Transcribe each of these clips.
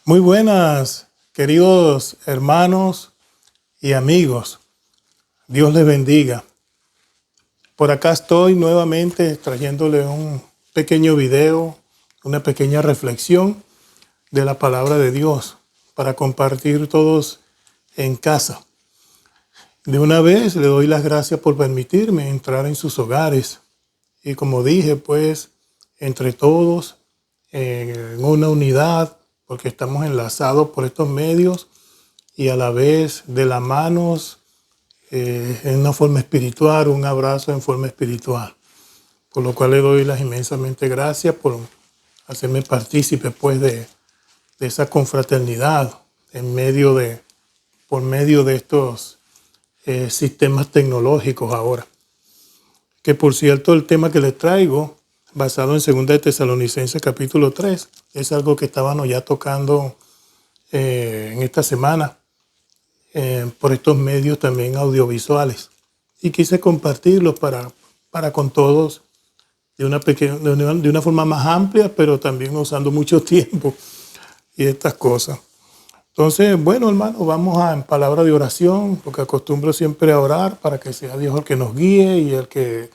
Muy buenas, queridos hermanos y amigos. Dios les bendiga. Por acá estoy nuevamente trayéndole un pequeño video, una pequeña reflexión de la palabra de Dios para compartir todos en casa. De una vez le doy las gracias por permitirme entrar en sus hogares. Y como dije, pues, entre todos, en una unidad, porque estamos enlazados por estos medios y a la vez de las manos en una forma espiritual, un abrazo en forma espiritual. Por lo cual le doy las inmensamente gracias por hacerme partícipe pues de esa confraternidad por medio de estos sistemas tecnológicos ahora. Que por cierto, el tema que les traigo, basado en 2 de Tesalonicenses capítulo 3, es algo que estábamos ya tocando en esta semana por estos medios también audiovisuales. Y quise compartirlos para con todos de una forma más amplia, pero también usando mucho tiempo y estas cosas. Entonces, bueno, hermano, vamos en palabra de oración, porque acostumbro siempre a orar para que sea Dios el que nos guíe y el que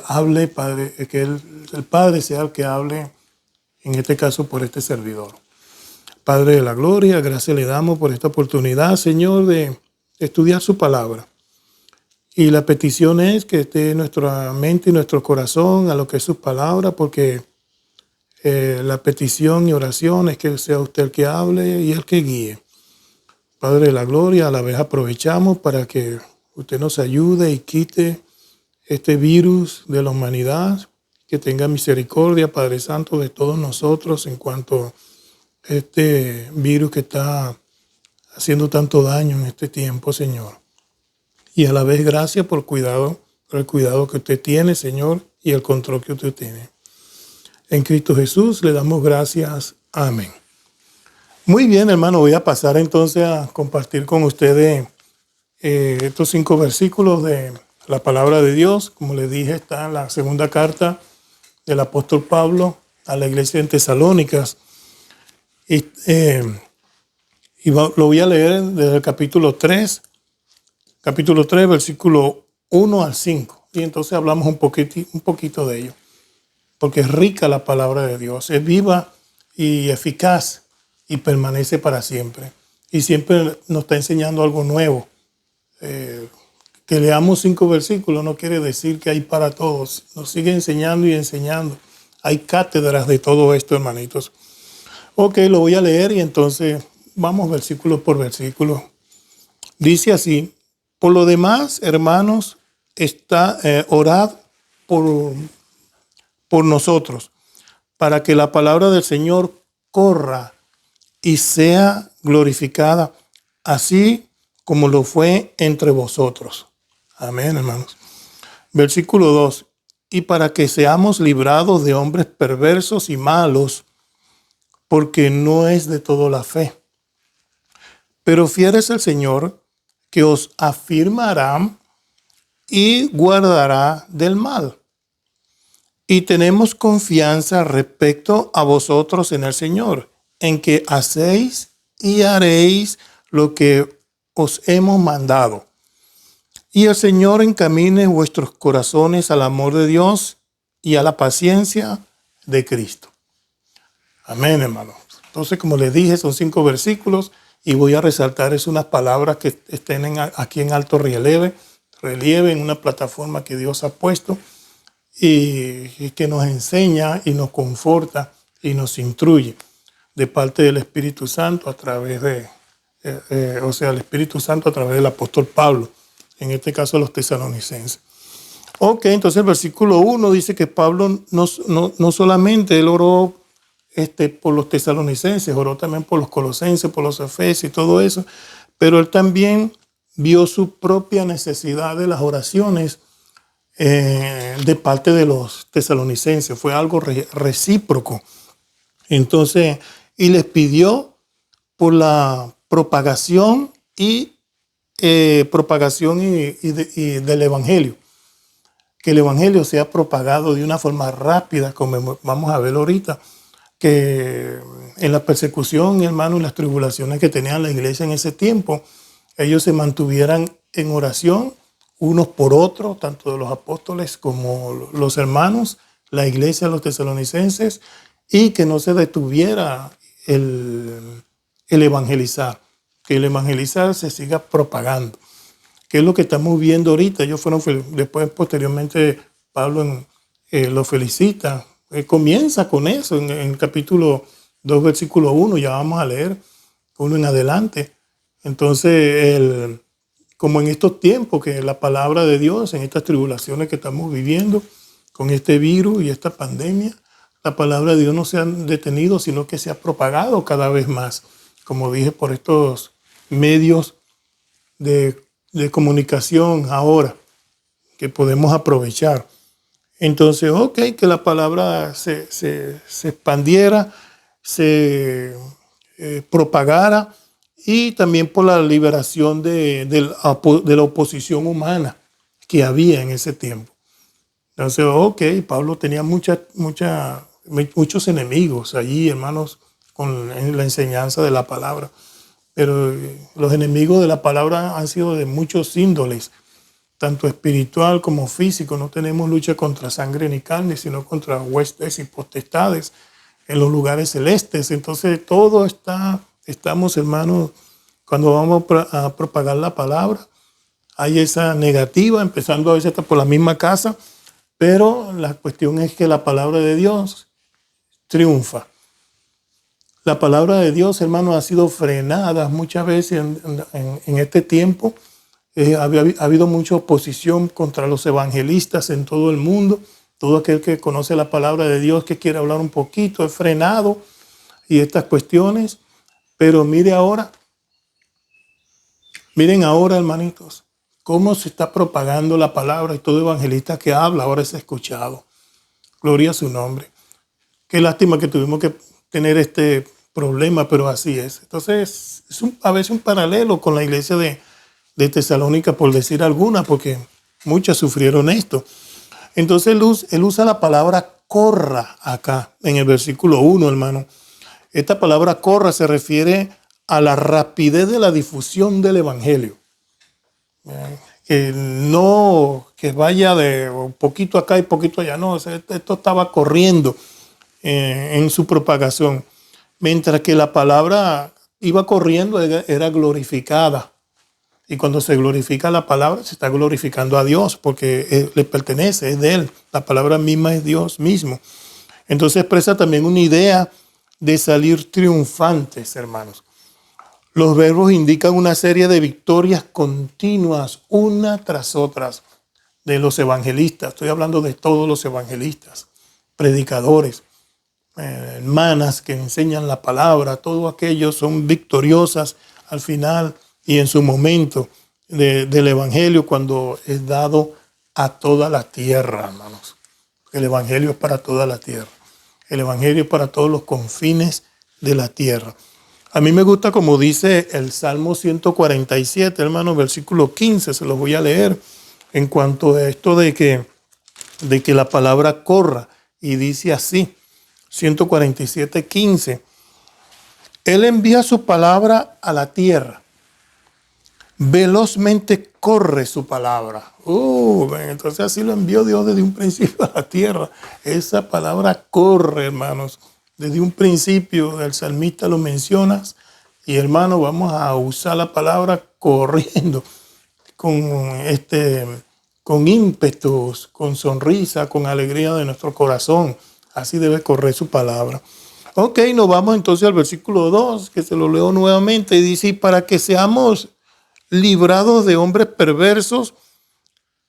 hable, Padre, que el Padre sea el que hable, en este caso por este servidor. Padre de la gloria, gracias le damos por esta oportunidad, Señor, de estudiar su palabra. Y la petición es que esté en nuestra mente y nuestro corazón a lo que es su palabra, porque la petición y oración es que sea usted el que hable y el que guíe. Padre de la gloria, a la vez aprovechamos para que usted nos ayude y quite este virus de la humanidad, que tenga misericordia, Padre Santo, de todos nosotros en cuanto a este virus que está haciendo tanto daño en este tiempo, Señor. Y a la vez gracias por el cuidado que usted tiene, Señor, y el control que usted tiene. En Cristo Jesús le damos gracias. Amén. Muy bien, hermano, voy a pasar entonces a compartir con ustedes estos 5 versículos de la palabra de Dios. Como les dije, está en la segunda carta del apóstol Pablo a la iglesia en Tesalónicas. Lo voy a leer desde el capítulo 3, versículo 1 al 5. Y entonces hablamos un poquito de ello. Porque es rica la palabra de Dios, es viva y eficaz y permanece para siempre. Y siempre nos está enseñando algo nuevo. Que leamos 5 versículos no quiere decir que hay para todos. Nos sigue enseñando y enseñando. Hay cátedras de todo esto, hermanitos. Ok, lo voy a leer y entonces vamos versículo por versículo. Dice así: por lo demás, hermanos, orad por nosotros, para que la palabra del Señor corra y sea glorificada, así como lo fue entre vosotros. Amén, hermanos. Versículo 2. Y para que seamos librados de hombres perversos y malos, porque no es de todo la fe. Pero fiel es el Señor, que os afirmará y guardará del mal. Y tenemos confianza respecto a vosotros en el Señor, en que hacéis y haréis lo que os hemos mandado. Y el Señor encamine vuestros corazones al amor de Dios y a la paciencia de Cristo. Amén, hermanos. Entonces, como les dije, son 5 versículos y voy a resaltar unas palabras que estén aquí en alto relieve en una plataforma que Dios ha puesto y que nos enseña y nos conforta y nos instruye de parte del Espíritu Santo a través el Espíritu Santo a través del apóstol Pablo, en este caso los tesalonicenses. Ok, entonces el versículo 1 dice que Pablo no solamente él oró por los tesalonicenses, oró también por los colosenses, por los efesios y todo eso, pero él también vio su propia necesidad de las oraciones de parte de los tesalonicenses. Fue algo recíproco. Entonces, y les pidió por la propagación y del evangelio, que el evangelio sea propagado de una forma rápida, como vamos a ver ahorita, que en la persecución, hermano, y las tribulaciones que tenía la iglesia en ese tiempo, ellos se mantuvieran en oración unos por otros, tanto de los apóstoles como los hermanos, la iglesia, los tesalonicenses, y que no se detuviera el evangelizar, que el evangelizar se siga propagando, que es lo que estamos viendo ahorita. Ellos fueron, después, posteriormente, Pablo lo felicita. Comienza con eso en el capítulo 2, versículo 1, ya vamos a leer uno en adelante. Entonces, como en estos tiempos que la palabra de Dios, en estas tribulaciones que estamos viviendo, con este virus y esta pandemia, la palabra de Dios no se ha detenido, sino que se ha propagado cada vez más, como dije, por estos medios de comunicación ahora que podemos aprovechar. Entonces, que la palabra se expandiera, se propagara, y también por la liberación de la oposición humana que había en ese tiempo. Entonces, Pablo tenía muchos enemigos allí, hermanos, en la enseñanza de la palabra. Pero los enemigos de la palabra han sido de muchos índoles, tanto espiritual como físico. No tenemos lucha contra sangre ni carne, sino contra huestes y potestades en los lugares celestes. Entonces, estamos, hermanos, cuando vamos a propagar la palabra, hay esa negativa, empezando a veces hasta por la misma casa, pero la cuestión es que la palabra de Dios triunfa. La palabra de Dios, hermanos, ha sido frenada muchas veces en este tiempo. Ha habido mucha oposición contra los evangelistas en todo el mundo. Todo aquel que conoce la palabra de Dios, que quiere hablar un poquito, es frenado y estas cuestiones. Pero miren ahora, hermanitos, cómo se está propagando la palabra, y todo evangelista que habla ahora es escuchado. Gloria a su nombre. Qué lástima que tuvimos que tener este problema, pero así es. Entonces, a veces un paralelo con la iglesia de Tesalónica, por decir alguna, porque muchas sufrieron esto. Entonces, él usa la palabra corra acá, en el versículo 1, hermano. Esta palabra corra se refiere a la rapidez de la difusión del evangelio. Que vaya de un poquito acá y poquito allá. No, esto estaba corriendo en su propagación. Mientras que la palabra iba corriendo, era glorificada. Y cuando se glorifica la palabra, se está glorificando a Dios, porque le pertenece, es de Él. La palabra misma es Dios mismo. Entonces expresa también una idea de salir triunfantes, hermanos. Los verbos indican una serie de victorias continuas, una tras otras, de los evangelistas. Estoy hablando de todos los evangelistas, predicadores, hermanas que enseñan la palabra. Todos aquellos son victoriosas al final y en su momento del evangelio, cuando es dado a toda la tierra, hermanos. El evangelio es para toda la tierra. El evangelio es para todos los confines de la tierra. A mí me gusta como dice el Salmo 147, hermano, versículo 15, se los voy a leer, en cuanto a esto de que la palabra corra, y dice así, 147, 15. Él envía su palabra a la tierra, velozmente corre su palabra. Entonces así lo envió Dios desde un principio a la tierra. Esa palabra corre, hermanos. Desde un principio el salmista lo mencionas, y hermano, vamos a usar la palabra corriendo, con ímpetus, con sonrisa, con alegría de nuestro corazón. Así debe correr su palabra. Nos vamos entonces al versículo 2, que se lo leo nuevamente, y dice: para que seamos librados de hombres perversos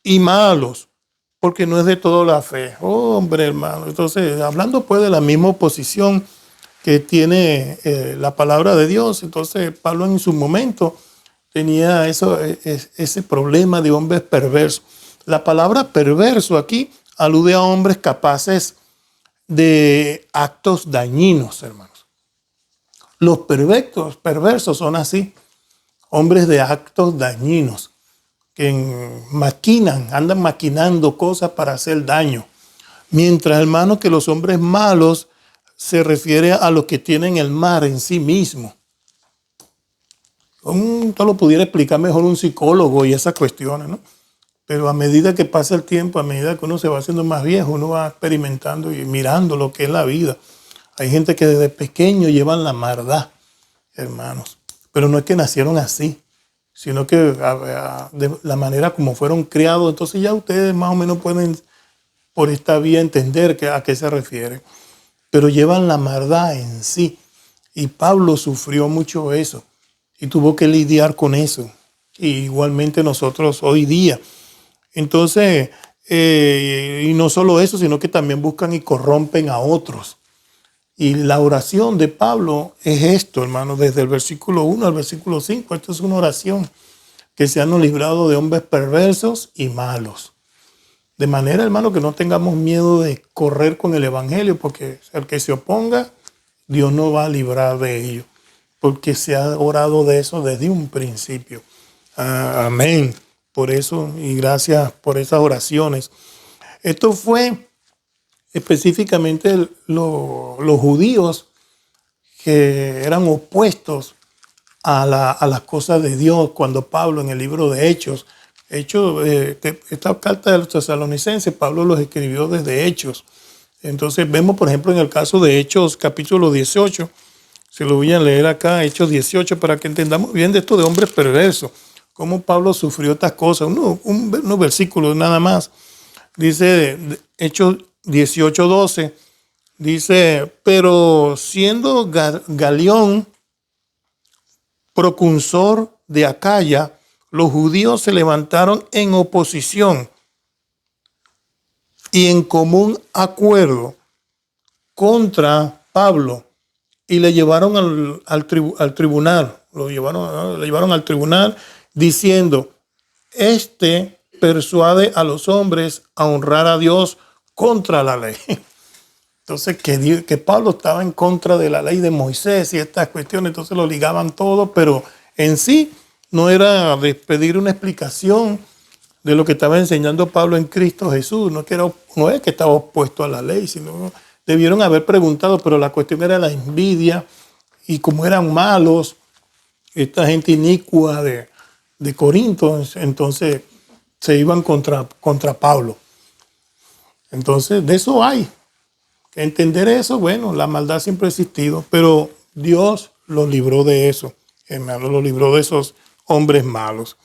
y malos, porque no es de todo la fe. Hombre, hermano. Entonces, hablando pues de la misma oposición que tiene la palabra de Dios, entonces Pablo en su momento tenía ese problema de hombres perversos. La palabra perverso aquí alude a hombres capaces de actos dañinos, hermanos. Los perversos son así, hombres de actos dañinos, que andan maquinando cosas para hacer daño. Mientras, hermanos, que los hombres malos se refiere a los que tienen el mar en sí mismo. Esto lo pudiera explicar mejor un psicólogo y esas cuestiones, ¿no? Pero a medida que pasa el tiempo, a medida que uno se va haciendo más viejo, uno va experimentando y mirando lo que es la vida. Hay gente que desde pequeño llevan la maldad, hermanos. Pero no es que nacieron así, sino que de la manera como fueron criados. Entonces ya ustedes más o menos pueden por esta vía entender a qué se refiere. Pero llevan la maldad en sí. Y Pablo sufrió mucho eso y tuvo que lidiar con eso. Y igualmente nosotros hoy día. Entonces, y no solo eso, sino que también buscan y corrompen a otros. Y la oración de Pablo es esto, hermano, desde el versículo 1 al versículo 5. Esto es una oración que se han librado de hombres perversos y malos. De manera, hermano, que no tengamos miedo de correr con el evangelio, porque el que se oponga, Dios no va a librar de ello, porque se ha orado de eso desde un principio. Amén. Por eso, y gracias por esas oraciones. Esto fue específicamente los judíos que eran opuestos a las cosas de Dios, cuando Pablo en el libro de Hechos, esta carta de los tesalonicenses, Pablo los escribió desde Hechos. Entonces vemos, por ejemplo, en el caso de Hechos capítulo 18, se lo voy a leer acá, Hechos 18, para que entendamos bien de esto de hombres perversos, cómo Pablo sufrió estas cosas, unos versículos nada más. Dice Hechos 18:12, dice, pero siendo Galión procursor de Acaya, los judíos se levantaron en oposición y en común acuerdo contra Pablo y le llevaron al tribunal, le llevaron al tribunal diciendo, este persuade a los hombres a honrar a Dios contra la ley. Entonces, que Pablo estaba en contra de la ley de Moisés y estas cuestiones, entonces lo ligaban todo, pero en sí no era de pedir una explicación de lo que estaba enseñando Pablo en Cristo Jesús, no es que estaba opuesto a la ley, sino debieron haber preguntado, pero la cuestión era la envidia y como eran malos, esta gente inicua de Corinto, entonces se iban contra Pablo. Entonces, de eso hay. Entender eso, bueno, la maldad siempre ha existido, pero Dios los libró de eso, hermano, los libró de esos hombres malos.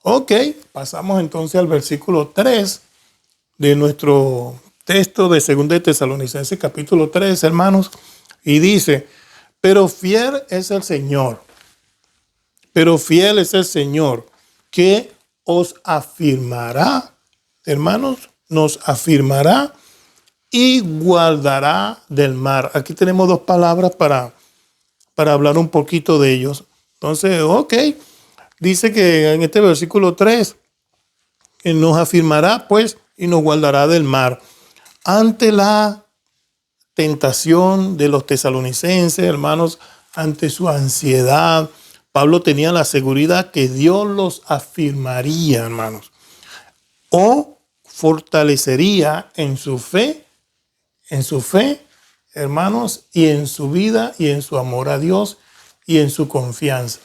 Ok, pasamos entonces al versículo 3 de nuestro texto de 2 de Tesalonicenses capítulo 3, hermanos, y dice, pero fiel es el Señor, que os afirmará, hermanos, nos afirmará y guardará del mar. Aquí tenemos dos palabras para hablar un poquito de ellos. Entonces, ok, dice que en este versículo 3, que nos afirmará pues y nos guardará del mar. Ante la tentación de los tesalonicenses, hermanos, ante su ansiedad, Pablo tenía la seguridad que Dios los afirmaría, hermanos, o fortalecería en su fe, hermanos, y en su vida y en su amor a Dios y en su confianza.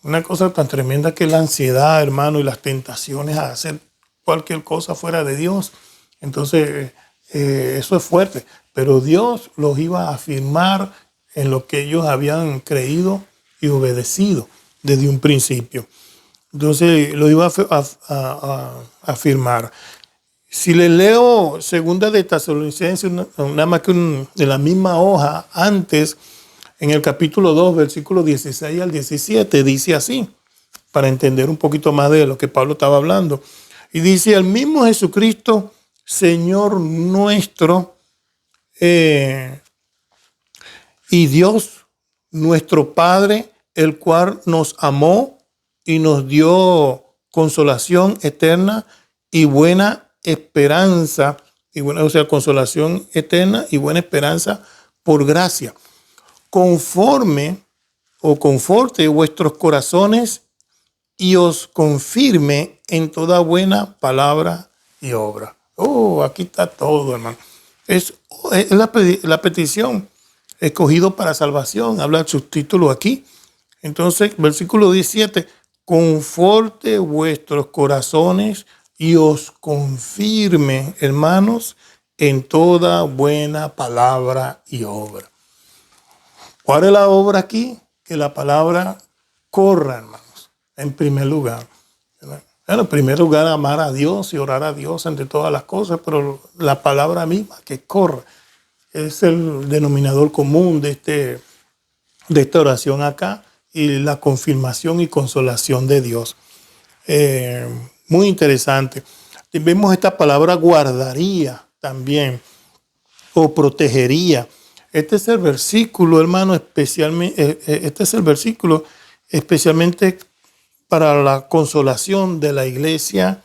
Una cosa tan tremenda que es la ansiedad, hermano, y las tentaciones a hacer cualquier cosa fuera de Dios. Entonces, eso es fuerte. Pero Dios los iba a afirmar en lo que ellos habían creído y obedecido desde un principio. Entonces, lo iba a afirmar. Si le leo 2 de Tesalonicenses, nada más que de la misma hoja, antes, en el capítulo 2, versículos 16 al 17, dice así, para entender un poquito más de lo que Pablo estaba hablando. Y dice, el mismo Jesucristo, Señor nuestro, y Dios, nuestro Padre, el cual nos amó y nos dio consolación eterna y buena esperanza, consolación eterna y buena esperanza por gracia, conforte vuestros corazones y os confirme en toda buena palabra y obra. Oh, aquí está todo, hermano. Es la petición, escogido para salvación. Habla el subtítulo aquí. Entonces, versículo 17, conforte vuestros corazones y os confirme, hermanos, en toda buena palabra y obra. ¿Cuál es la obra aquí? Que la palabra corra, hermanos, en primer lugar. En primer lugar, amar a Dios y orar a Dios ante todas las cosas, pero la palabra misma, que corra, es el denominador común de esta oración acá, y la confirmación y consolación de Dios. Muy interesante. Vemos esta palabra guardaría también, o protegería. Este es el versículo, hermano, especialmente para la consolación de la iglesia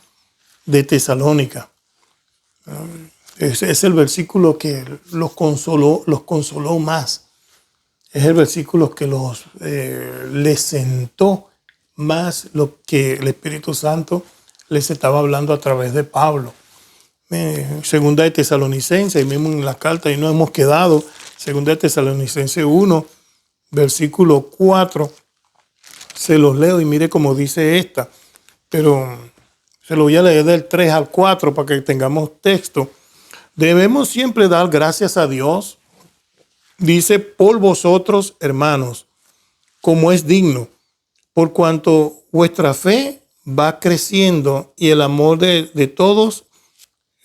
de Tesalónica. Es el versículo que los consoló más. Es el versículo que les sentó más lo que el Espíritu Santo les estaba hablando a través de Pablo. Segunda de Tesalonicenses, y mismo en la carta, y no hemos quedado. Segunda de Tesalonicenses 1, versículo 4. Se los leo y mire cómo dice esta. Pero se lo voy a leer del 3 al 4 para que tengamos texto. Debemos siempre dar gracias a Dios, dice, por vosotros, hermanos, como es digno, por cuanto vuestra fe va creciendo y el amor de todos,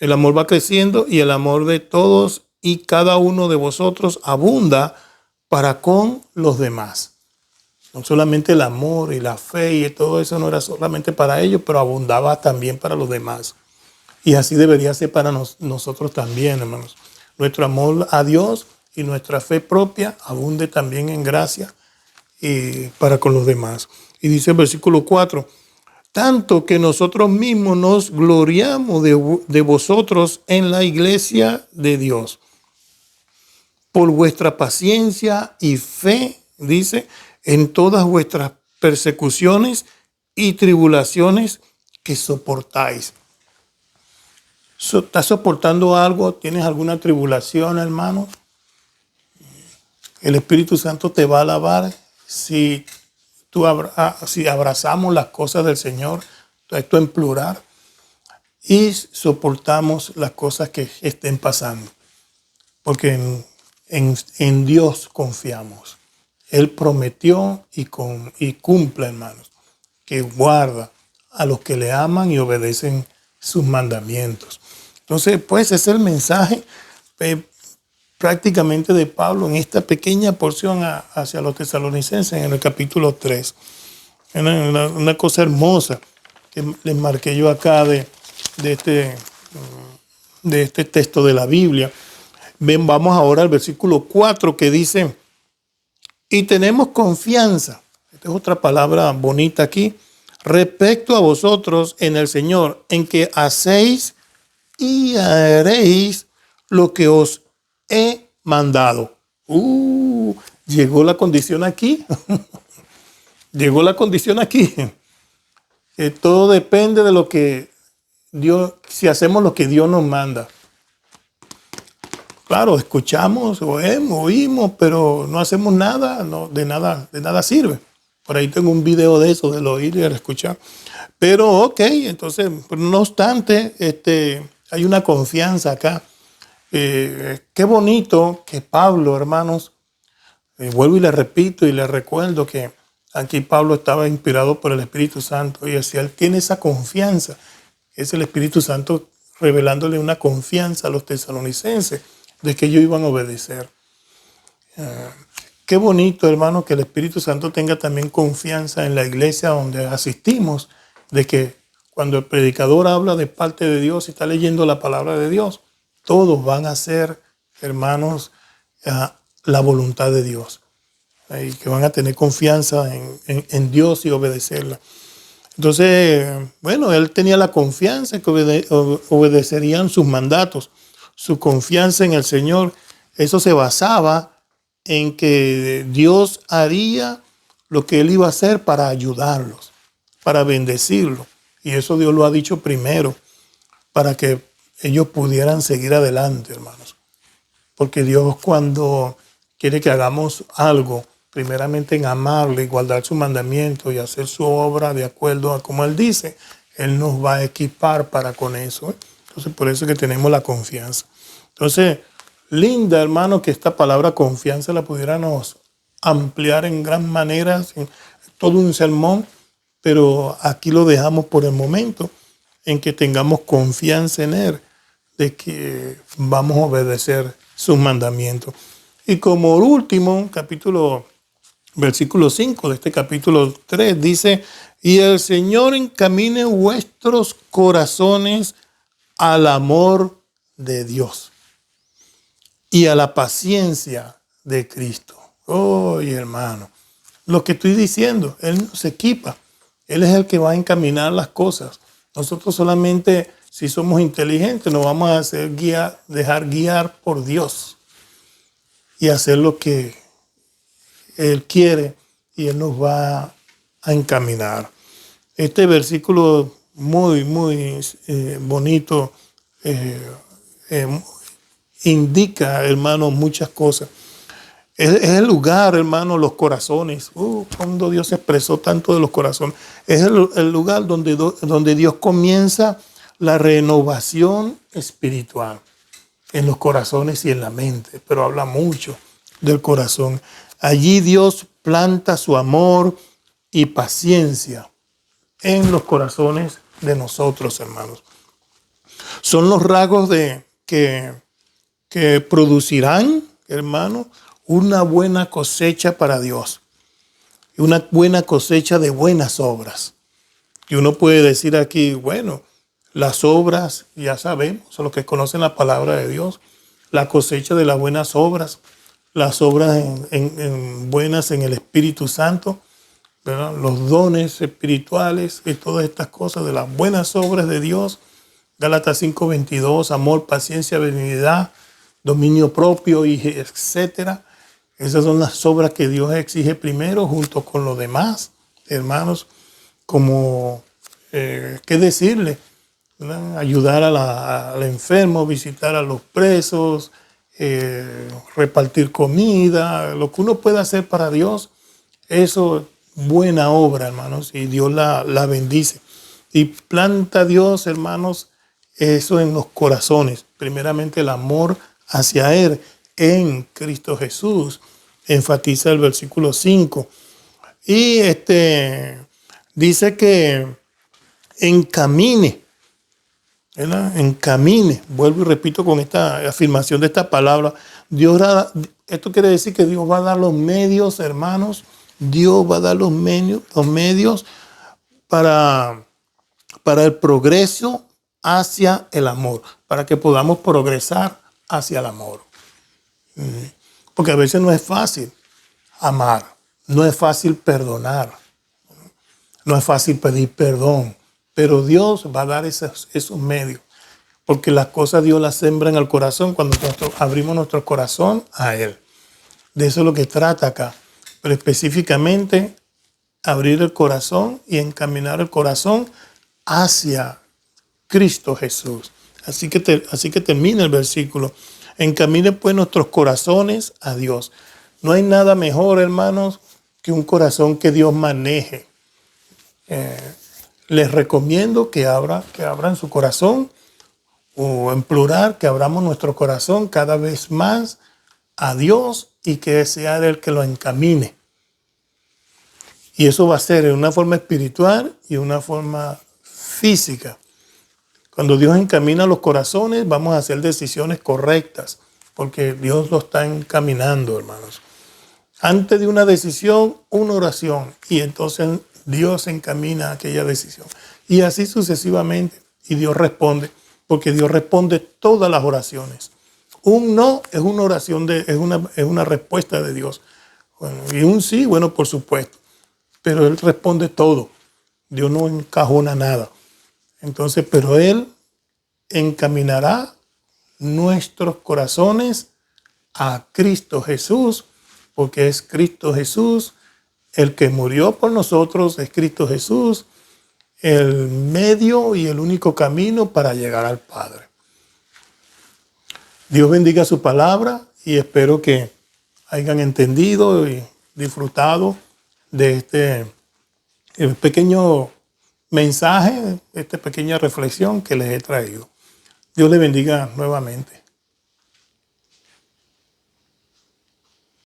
el amor va creciendo y el amor de todos y cada uno de vosotros abunda para con los demás. No solamente el amor y la fe y todo eso no era solamente para ellos, pero abundaba también para los demás. Y así debería ser para nosotros también, hermanos. Nuestro amor a Dios y nuestra fe propia abunde también en gracia y para con los demás. Y dice el versículo 4, tanto que nosotros mismos nos gloriamos de vosotros en la iglesia de Dios, por vuestra paciencia y fe, dice, en todas vuestras persecuciones y tribulaciones que soportáis. ¿Estás soportando algo? ¿Tienes alguna tribulación, hermano? El Espíritu Santo te va a alabar si abrazamos las cosas del Señor, esto en plural, y soportamos las cosas que estén pasando. Porque en Dios confiamos. Él prometió y cumple, hermanos, que guarda a los que le aman y obedecen sus mandamientos. Entonces, pues, ese es el mensaje prácticamente de Pablo en esta pequeña porción hacia los tesalonicenses en el capítulo 3. Una cosa hermosa que les marqué yo acá de este texto de la Biblia. Vamos ahora al versículo 4 que dice, y tenemos confianza, esta es otra palabra bonita aquí, respecto a vosotros en el Señor, en que hacéis y haréis lo que os he mandado. Llegó la condición aquí. Llegó la condición aquí. Todo depende de lo que Dios, si hacemos lo que Dios nos manda. Claro, escuchamos, oímos, pero no hacemos nada, de nada sirve. Por ahí tengo un video de eso, del oír y el escuchar. Pero ok, entonces, no obstante, hay una confianza acá. Qué bonito que Pablo, hermanos, vuelvo y le repito y le recuerdo que aquí Pablo estaba inspirado por el Espíritu Santo y así él tiene esa confianza. Es el Espíritu Santo revelándole una confianza a los tesalonicenses de que ellos iban a obedecer. Qué bonito, hermano, que el Espíritu Santo tenga también confianza en la iglesia donde asistimos, de que cuando el predicador habla de parte de Dios y está leyendo la palabra de Dios, todos van a ser, hermanos, la voluntad de Dios. Y que van a tener confianza en Dios y obedecerla. Entonces, bueno, él tenía la confianza que obedecerían sus mandatos. Su confianza en el Señor, eso se basaba en que Dios haría lo que él iba a hacer para ayudarlos, para bendecirlos. Y eso Dios lo ha dicho primero, para que ellos pudieran seguir adelante, hermanos. porque Dios cuando quiere que hagamos algo, primeramente en amarle y guardar su mandamiento y hacer su obra de acuerdo a como Él dice, Él nos va a equipar para con eso. Entonces, por eso es que tenemos la confianza. Entonces, linda, hermano, que esta palabra confianza la pudiéramos ampliar en gran manera, en todo un sermón, pero aquí lo dejamos por el momento en que tengamos confianza en Él, de que vamos a obedecer sus mandamientos. Y como último, versículo 5 de este capítulo 3 dice, y el Señor encamine vuestros corazones al amor de Dios y a la paciencia de Cristo. Oye, hermano, lo que estoy diciendo, Él nos equipa. Él es el que va a encaminar las cosas. Nosotros solamente, si somos inteligentes, nos vamos a dejar guiar por Dios y hacer lo que Él quiere y Él nos va a encaminar. Este versículo muy, muy bonito indica, hermano, muchas cosas. Es el lugar, hermano, los corazones. Cuando Dios expresó tanto de los corazones. Es el lugar donde Dios comienza la renovación espiritual. En los corazones y en la mente. Pero habla mucho del corazón. Allí Dios planta su amor y paciencia en los corazones de nosotros, hermanos. Son los rasgos que producirán, hermano, una buena cosecha para Dios. Una buena cosecha de buenas obras. Y uno puede decir aquí, bueno, las obras, ya sabemos, son los que conocen la palabra de Dios, la cosecha de las buenas obras, las obras buenas en el Espíritu Santo, ¿verdad? Los dones espirituales y todas estas cosas de las buenas obras de Dios. Gálatas 5:22, amor, paciencia, benignidad, dominio propio, y etcétera. Esas son las obras que Dios exige primero junto con los demás, hermanos, como, ¿qué decirle? ¿Verdad? Ayudar al enfermo, visitar a los presos, repartir comida, lo que uno pueda hacer para Dios, eso es buena obra, hermanos, y Dios la bendice. Y planta Dios, hermanos, eso en los corazones. Primeramente el amor hacia Él en Cristo Jesús. Enfatiza el versículo 5. Y dice que encamine, ¿verdad? Encamine. Vuelvo y repito con esta afirmación de esta palabra. Esto quiere decir que Dios va a dar los medios, hermanos. Dios va a dar los medios para el progreso hacia el amor, para que podamos progresar hacia el amor. Porque a veces no es fácil amar, no es fácil perdonar, no es fácil pedir perdón, pero Dios va a dar esos medios, porque las cosas Dios las sembra en el corazón cuando nosotros abrimos nuestro corazón a Él. De eso es lo que trata acá, pero específicamente abrir el corazón y encaminar el corazón hacia Cristo Jesús. Así que termina el versículo. Encamine pues nuestros corazones a Dios. No hay nada mejor, hermanos, que un corazón que Dios maneje. Les recomiendo que abran su corazón, o en plural, que abramos nuestro corazón cada vez más a Dios y que sea Él el que lo encamine. Y eso va a ser en una forma espiritual y una forma física. Cuando Dios encamina los corazones, vamos a hacer decisiones correctas, porque Dios lo está encaminando, hermanos. Antes de una decisión, una oración, y entonces Dios encamina aquella decisión. Y así sucesivamente, y Dios responde, porque Dios responde todas las oraciones. Un no es una oración, es una respuesta de Dios. Bueno, y un sí, bueno, por supuesto, pero Él responde todo. Dios no encajona nada. Entonces, pero Él encaminará nuestros corazones a Cristo Jesús, porque es Cristo Jesús el que murió por nosotros, es Cristo Jesús el medio y el único camino para llegar al Padre. Dios bendiga su palabra y espero que hayan entendido y disfrutado de este pequeño mensaje, esta pequeña reflexión que les he traído. Dios les bendiga nuevamente.